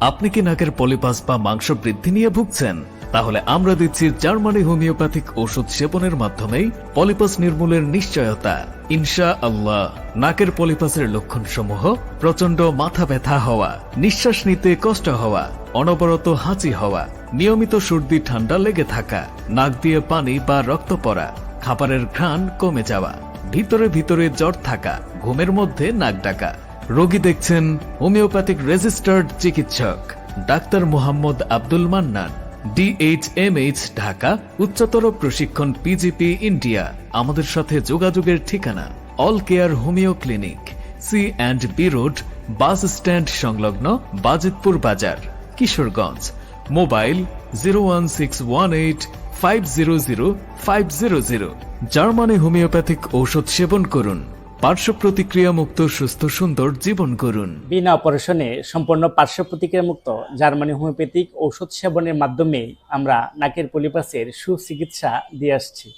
আপনি কি নাকের পলিপাস বা মাংস বৃদ্ধি নিয়ে ভুগছেন? তাহলে আমরা দিচ্ছি জার্মানি হোমিওপ্যাথিক ওষুধ সেবনের মাধ্যমেই পলিপাস নির্মূলের নিশ্চয়তা। ইনশা আল্লাহ। নাকের পলিপাসের লক্ষণসমূহ: প্রচন্ড মাথা ব্যথা হওয়া, নিঃশ্বাস নিতে কষ্ট হওয়া, অনবরত হাঁচি হওয়া, নিয়মিত সর্দি ঠান্ডা লেগে থাকা, নাক দিয়ে পানি বা রক্ত পড়া, খাবারের ঘ্রাণ কমে যাওয়া, ভিতরে ভিতরে জ্বর থাকা, ঘুমের মধ্যে নাক ডাকা। রোগী দেখছেন হোমিওপ্যাথিক রেজিস্টার্ড চিকিৎসক ডাক্তার মোহাম্মদ আব্দুল মান্নান, DHMH, ঢাকা। উচ্চতর প্রশিক্ষণ PGP ইন্ডিয়া। আমাদের সাথে যোগাযোগের ঠিকানা all care homeo clinic, C&B road, bus stand সংলগ্ন, বাজিতপুর বাজার, কিশোরগঞ্জ। মোবাইল 01618500500। জার্মানি হোমিওপ্যাথিক ঔষধ সেবন করুন, পার্শ্ব প্রতিক্রিয়া মুক্ত সুস্থ সুন্দর জীবন করুন। বিনা অপারেশনে সম্পূর্ণ পার্শ্ব প্রতিক্রিয়া মুক্ত জার্মানি হোমিওপ্যাথিক ঔষধ সেবনের মাধ্যমে আমরা নাকের পলিপাসের সুচিকিৎসা দিয়ে আসছি।